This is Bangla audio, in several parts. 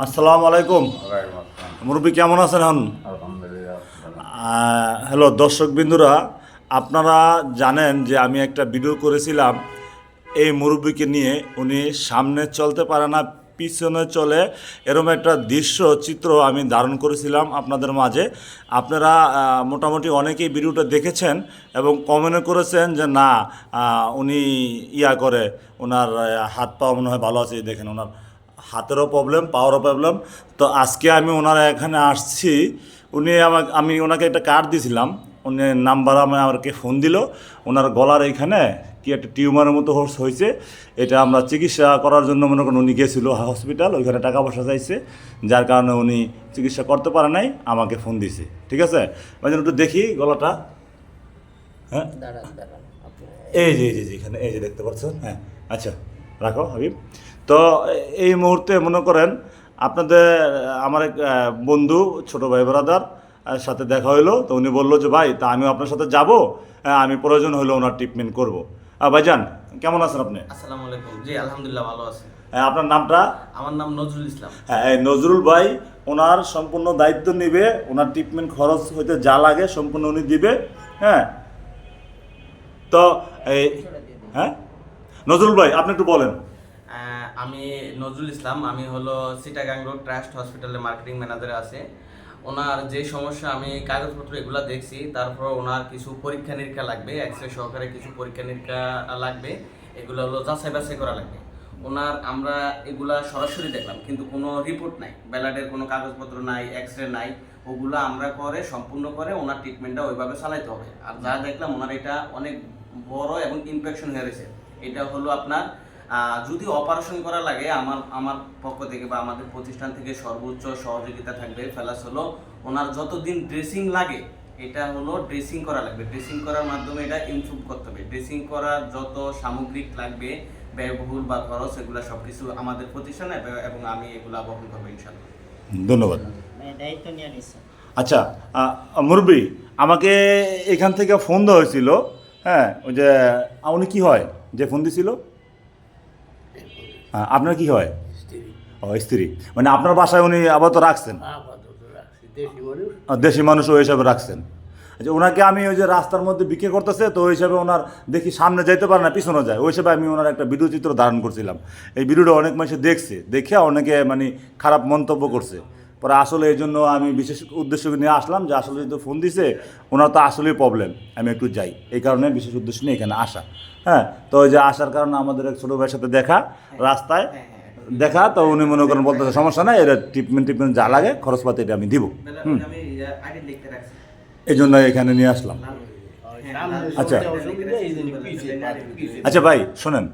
আসসালামু আলাইকুম। মুরব্বী কেমন আছেন এখন? হ্যালো দর্শক বিন্দুরা, আপনারা জানেন যে আমি একটা ভিডিও করেছিলাম এই মুরব্বীকে নিয়ে। উনি সামনে চলতে পারে না, পিছনে চলে, এরকম একটা দৃশ্য চিত্র আমি ধারণ করেছিলাম আপনাদের মাঝে। আপনারা মোটামুটি অনেকেই ভিডিওটা দেখেছেন এবং কমেন্ট করেছেন যে না, উনি ইয়া করে, ওনার হাত পা মনে হয় ভালো আছে। দেখেন ওনার হাতেরও প্রবলেম, পাওয়ারও প্রবলেম। তো আজকে আমি ওনার এখানে আসছি। আমি ওনাকে একটা কার্ড দিয়েছিলাম, উনি নাম্বার আমাকে ফোন দিল। ওনার গলার এইখানে কি একটা টিউমারের মতো হয়েছে। এটা আমরা চিকিৎসা করার জন্য মনে করেন উনি গেছিলো হসপিটাল, ওইখানে টাকা পয়সা চাইছে, যার কারণে উনি চিকিৎসা করতে পারে নাই, আমাকে ফোন দিছে। ঠিক আছে, ওই জন্য একটু দেখি গলাটা। হ্যাঁ, এই যে এখানে এই যে দেখতে পাচ্ছেন। হ্যাঁ, আচ্ছা রাখো হাবিব। তো এই মুহূর্তে মনে করেন আপনাদের আমার এক বন্ধু, ছোট ভাই ব্রাদার সাথে দেখা হইলো। তো উনি বললো যে ভাই, তা আমিও আপনার সাথে যাব, আমি প্রয়োজন হলে ওনার ট্রিটমেন্ট করবো। ভাইজান কেমন আছেন আপনি? আসসালামু আলাইকুম। জি আলহামদুলিল্লাহ ভালো আছি। আপনার নামটা? আমার নাম নজরুল ইসলাম। হ্যাঁ, এই নজরুল ভাই ওনার সম্পূর্ণ দায়িত্ব নেবে। ওনার ট্রিটমেন্ট খরচ হইতে যা লাগে সম্পূর্ণ উনি দিবে। হ্যাঁ, তো এই হ্যাঁ নজরুল ভাই আপনি একটু বলেন। আমি নজরুল ইসলাম, আমি হলো চিটাগাং রোড ট্রাস্ট হসপিটালে মার্কেটিং ম্যানেজারে আছে। ওনার যে সমস্যা, আমি কাগজপত্র এগুলো দেখছি, তারপর ওনার কিছু পরীক্ষা নিরীক্ষা লাগবে, এক্সরে সহকারে কিছু পরীক্ষা নিরীক্ষা লাগবে, এগুলো হলো যাচাই বাছাই করা লাগবে ওনার। আমরা এগুলা সরাসরি দেখলাম, কিন্তু কোনো রিপোর্ট নাই, ব্লাডের কোনো কাগজপত্র নাই, এক্সরে নাই, ওগুলো আমরা করে সম্পূর্ণ করে ওনার ট্রিটমেন্টটা ওইভাবে চালাইতে হবে। আর যা দেখলাম ওনার এটা অনেক বড় এবং ইনফেকশন হয়ে রয়েছে। এটা হলো আপনার যদি অপারেশন করা লাগে, আমার পক্ষ থেকে বা আমাদের প্রতিষ্ঠান থেকে সর্বোচ্চ সহযোগিতা থাকবে। প্লাস হলো ওনার যতদিন ড্রেসিং লাগে, এটা হলো ড্রেসিং করা লাগবে। ড্রেসিং করার মাধ্যমে এটা ইমপ্রুভ করতে হবে। ড্রেসিং করার যত সামগ্রিক লাগবে, ব্যয়বহুল বা খরচ, এগুলো সব কিছু আমাদের প্রতিষ্ঠানে এবং আমি এগুলা বহন করবো ইনশাল্লাহ। ধন্যবাদ। দায়িত্ব নিয়ে নিচ্ছে। আচ্ছা, মুরব্বী আমাকে এখান থেকে ফোন দেওয়া হয়েছিল। হ্যাঁ, ওই যে উনি কি হয় যে ফোন দিছিল? আপনার কি হয়? ও, স্ত্রী। মানে আপনার বাসায় উনি আবার তো রাখছেন, দেশি মানুষ ওই হিসাবে রাখছেন। আচ্ছা, ওনাকে আমি ওই যে রাস্তার মধ্যে বিক্রি করতেছে, তো ওই হিসাবে ওনার দেখি সামনে যাইতে পারে না, পিছনে যায়, ওই হিসাবে আমি ওনার একটা ভিডিও চিত্র ধারণ করছিলাম। এই ভিডিওটা অনেক মানুষ দেখছে, দেখে অনেকে মানে খারাপ মন্তব্য করছে। পরে আসলে এই জন্য আমি বিশেষ উদ্দেশ্য নিয়ে আসলাম যে আসলে যেহেতু ফোন দিছে, ওনার তো আসলেই প্রবলেম, আমি একটু যাই, এই কারণে বিশেষ উদ্দেশ্য নিয়ে এখানে আসা। হ্যাঁ, তো ওই যে আসার কারণে আমাদের এক ছোটো ভাইয়ের সাথে দেখা, রাস্তায় দেখা, তো উনি মনে করেন বলতেছে সমস্যা নাই, এটা ট্রিটমেন্ট যা লাগে খরচপাতি এটা আমি দিব। আমি আইডি লিখতে রাখছি। এই জন্য এখানে নিয়ে আসলাম। আচ্ছা আচ্ছা ভাই শোনেন,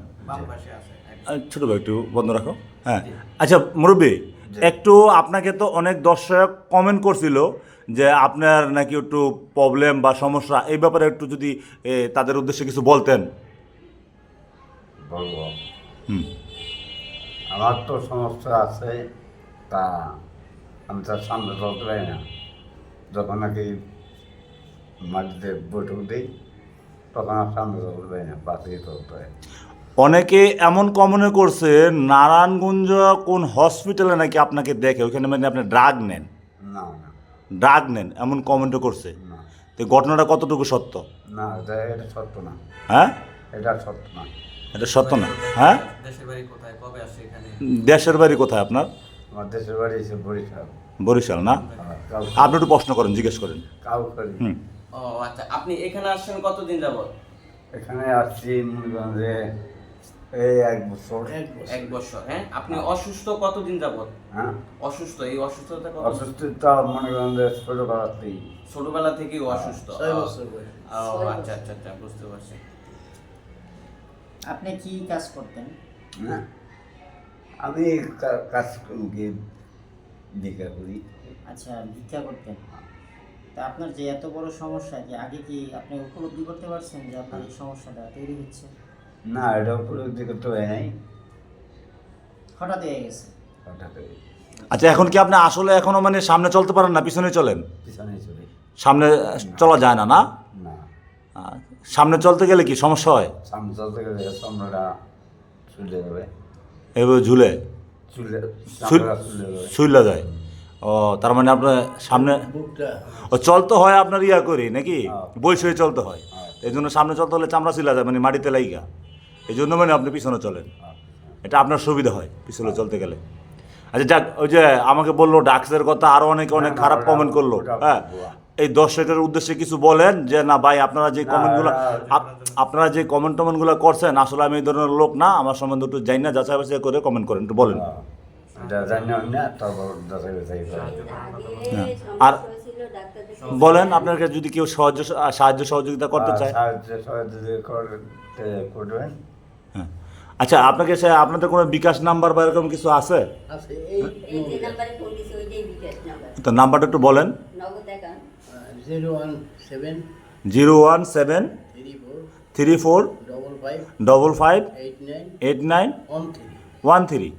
ছোটো ভাই একটু বন্ধ রাখো। হ্যাঁ, আচ্ছা মুরব্বী, একটু আপনাকে তো অনেক দর্শক কমেন্ট করছিল যে আপনার নাকি একটু প্রবলেম বা সমস্যা, এই ব্যাপারে একটু যদি তাদের উদ্দেশ্যে কিছু বলতেন। বলবো, হুম। আমার তো সমস্যা আছে, তা আমি তার সামনে চলতে পারি না। যখন নাকি মাটিতে বৈঠক দিই, তখন আর সামনে চলতে পারি না, পাশে চলতে হয়। অনেকে এমন কমেন্ট করছে নারায়ণগঞ্জ কোন হসপিটালে নাকি আপনাকে দেখে, ওইখানে মানে আপনি ড্রাগ নেন, না না এমন কমেন্টও করছে। না তো ঘটনাটা কতটুকু সত্য? না, এটা সত্য না, হ্যাঁ, এটা সত্য না। এটা সত্য না। হ্যাঁ, দেশের বাড়ি কোথায়, কবে আসছে এখানে? দেশের বাড়ি কোথায় আপনার? আমার দেশের বাড়ি এসে বরিশাল। বরিশাল না? কাউ- আপনি একটু প্রশ্ন করেন, জিজ্ঞেস করেন। কাউখালী। হুম। ও আচ্ছা, আপনি এখানে আসছেন কতদিন যাবত? এখানে আসছি মনে করেন যে এই 1 বছর। 1 বছর। হ্যাঁ, আপনি অসুস্থ কতদিন যাবত? হ্যাঁ, অসুস্থ, এই অসুস্থতা অসুস্থতা মনে করেন যে ছোটবেলাতেই। ছোটবেলা থেকেই অসুস্থ? 6 বছর বয়স। ও আচ্ছা আচ্ছা আচ্ছা, বুঝতে পারছি। আপনি কি কাজ করতেন? হ্যাঁ, আমি কাজ গিয়ে ভিক্ষা করি। আচ্ছা, ভিক্ষা করতেন। তা আপনার যে এত বড় সমস্যা, যে আগে কি আপনি উপলব্ধি করতে পারছেন যে আপনার এই সমস্যাটা তৈরি হচ্ছে? না, এটা উপলব্ধি করতে হয় নাই, হঠাৎ হয়ে গেছে। হঠাৎ করে আচ্ছা, এখন কি আপনি আসলে এখনো মানে সামনে চলতে পারেন না, পিছনে চলেন? পিছনে চলে। সামনে চলা যায় না, না? না, সামনে চলতে গেলে কি সমস্যা হয়? সামনে চলতে গেলে সামনেটা চলে যাবে, এভাবে ঝুলে? চুলে চুল- চামড়া চুলে যায়। শুইলা যায়। ও তার মানে আপনার সামনে ও চলতে হয় আপনার ইয়া করি নাকি হ্যাঁ। বই শুয়ে চলতে হয়, হ্যাঁ। এই জন্য সামনে চলতে হলে চামড়া ছিলা যায় মানে মাটিতে লাইগা, এই জন্য মানে আপনি পিছনে চলেন, এটা আপনার সুবিধা হয় পিছনে চলতে গেলে। আচ্ছা যাক, ওই যে আমাকে বললো ডাক্সের কথা, আরও অনেকে অনেক না, খারাপ ওটা- কমেন্ট করলো, ওটা হ্যাঁ ভুয়া। এই দর্শকের উদ্দেশ্যে কিছু বলেন যে না ভাই আপনারা যে না, কমেন্টগুলো এরা- আপনারা যে টমেন্টগুলো করছেন, আসলে আমি এই ধরনের লোক না, আমার সম্বন্ধে একটু জানি না, যাচাই বাছাই করে কমেন্ট করেন, একটু বলেন। এটা জানি না তারপর যাচাই বাছাই করে। হ্যাঁ। আর বলেন আপনাকে যদি কেউ সাহায্য সহযোগিতা করতে চায়। সাহায্য সহযোগিতা করবেন। হ্যাঁ। আচ্ছা আপনাকে আপনাদের কোনো বিকাশ নাম্বার বা এরকম কিছু আছে? এই যে নাম্বারে ফোন দিছে ওইটাই বিকাশ নাম্বার। তো নাম্বারটা একটু বলেন। নগদ অ্যাকাউন্ট 017 017 34 34 55 55 89 89 13 13।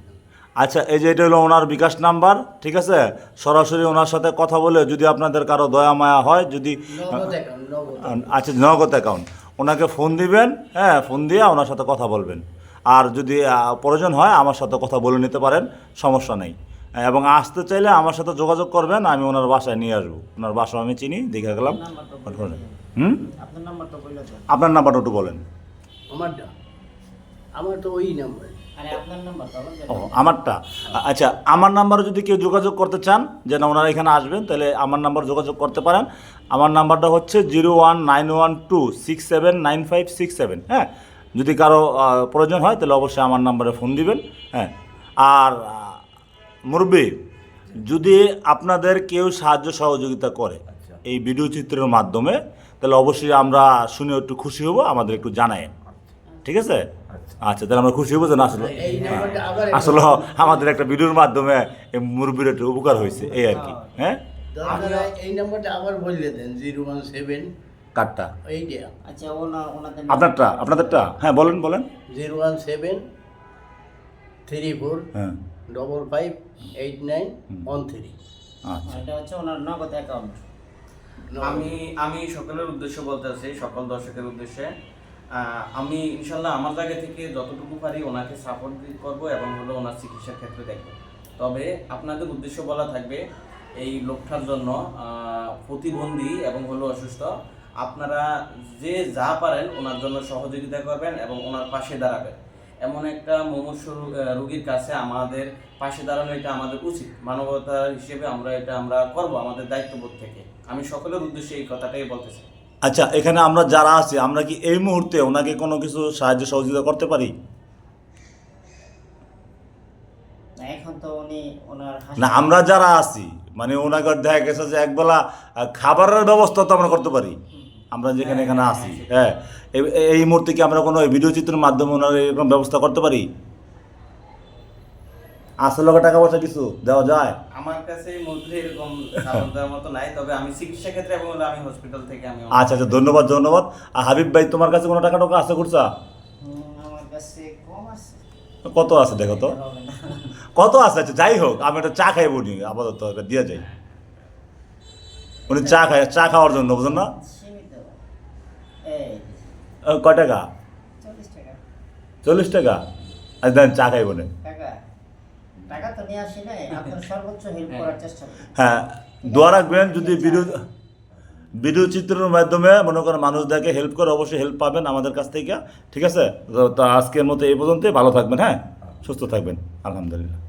আচ্ছা এই যে এটা হলো ওনার বিকাশ নাম্বার, ঠিক আছে, সরাসরি ওনার সাথে কথা বলে যদি আপনাদের কারো দয়া মায়া হয়, যদি নগদ অ্যাকাউন্ট নগদ আচ্ছা নগদ অ্যাকাউন্ট, ওনাকে ফোন দিবেন, হ্যাঁ ফোন দিয়ে ওনার সাথে কথা বলবেন। আর যদি প্রয়োজন হয় আমার সাথে কথা বলে নিতে পারেন, সমস্যা নেই। এবং আসতে চাইলে আমার সাথে যোগাযোগ করবেন, আমি ওনার বাসায় নিয়ে আসবো, ওনার বাসা আমি চিনি, দেখে গেলাম। আপনার নাম্বারটা বললে তো। আপনার নাম্বারটা একটু বলেন। আমারটা আমার তো ওই নাম্বার আরে আপনার নাম্বারটা বলবেন। ও আমারটা, আচ্ছা আমার নাম্বারে যদি কেউ যোগাযোগ করতে চান যে না ওনারা এখানে আসবেন, তাহলে আমার নাম্বার যোগাযোগ করতে পারেন। আমার নাম্বারটা হচ্ছে 01912679567। হ্যাঁ, যদি কারো প্রয়োজন হয় তাহলে অবশ্যই আমার নাম্বারে ফোন দিবেন। হ্যাঁ, আর মুরব্বি, যদি আপনাদের কেউ সাহায্য সহযোগিতা করে এই ভিডিও চিত্রের মাধ্যমে, তাহলে অবশ্যই আমরা শুনে একটু খুশি হব, আমাদের একটু জানায়েন, ঠিক আছে? আচ্ছা তাহলে আমরা খুশি হবো যে না আসলে এই নাম্বারটা আবার আসলে আমাদের একটা ভিডিওর মাধ্যমে এই মুরব্বির একটু উপকার হয়েছে, এই আর কি। হ্যাঁ, দরকার হয় এই নাম্বারটা আবার বলে দেন 017 কার্ডটা এইটা আচ্ছা ওনাদের আপনাদেরটা, হ্যাঁ বলেন বলেন। 017 34 হ্যাঁ 55 89 13 আচ্ছা এটা হচ্ছে ওনার নগদ অ্যাকাউন্ট। আমি সকলের উদ্দেশ্যে বলতে আছি, সকল দর্শকের উদ্দেশ্যে, আমি ইনশাল্লাহ আমার জায়গা থেকে যতটুকু পারি ওনাকে সাপোর্ট করব এবং হলো ওনার চিকিৎসার ক্ষেত্রে দেখব। তবে আপনাদের উদ্দেশ্য বলা থাকবে এই লোকটার জন্য প্রতিবন্ধী এবং হলো অসুস্থ, আপনারা যে যা পারেন ওনার জন্য সহযোগিতা করবেন এবং ওনার পাশে দাঁড়াবেন। এমন একটা মুমূর্ষু রোগীর কাছে আমাদের পাশে দাঁড়ানো এটা আমাদের উচিত, মানবতা হিসেবে আমরা করব আমাদের দায়িত্ববোধ থেকে। আমি সকলের উদ্দেশ্যে এই কথাটাই বলতে চাই। আচ্ছা, এখানে আমরা যারা আছি আমরা কি এই মুহূর্তে ওনাকে কোনো কিছু সাহায্য সহযোগিতা করতে পারি? এখন তো উনি ওনার না, আমরা যারা আছি মানে ওনাকে দেখা গেছে যে একবেলা খাবারের ব্যবস্থা তো আমরা করতে পারি, আমরা যেখানে এখানে আছি। হ্যাঁ, এই মুহূর্তে কি আমরা কোনো ভিডিও চিত্রের মাধ্যমে ওনার এরকম ব্যবস্থা করতে পারি? আসলে টাকা পয়সা কিছু দেওয়া যায়? আমার কাছে এই মুহূর্তে এরকম সাপোর্ট দেওয়ার মতো নাই, তবে আমি চিকিৎসা ক্ষেত্রে এবং হলো আমি হসপিটাল থেকে আমি আচ্ছা আচ্ছা, ধন্যবাদ ধন্যবাদ। আর হাবিব ভাই, তোমার কাছে কোনো টাকা টাকা আছে খুঁজছা? আমার কাছে কম আছে। কত আছে দেখো তো, হবে না। কত আছে? আচ্ছা যাই হোক, আমি একটা চা খাইব নি আপাতত, এটা দিয়ে যাই। উনি চা খাওয়ার জন্য, বুঝলেন না? সীমিত। এই কয় টাকা? 40 টাকা। 40 টাকা? আচ্ছা দেন, চা খাইব না। টাকা তো নিয়ে আসি নাই, আপনার সর্বোচ্চ হেল্প করার চেষ্টা করি। হ্যাঁ, দোয়া রাখবেন যদি ভিডিও চিত্রের মাধ্যমে মনে করেন মানুষ দেখে হেল্প করে, অবশ্যই হেল্প পাবেন আমাদের কাছ থেকে, ঠিক আছে? তো আজকের মতো এই পর্যন্তই, ভালো থাকবেন, হ্যাঁ সুস্থ থাকবেন, আলহামদুলিল্লাহ।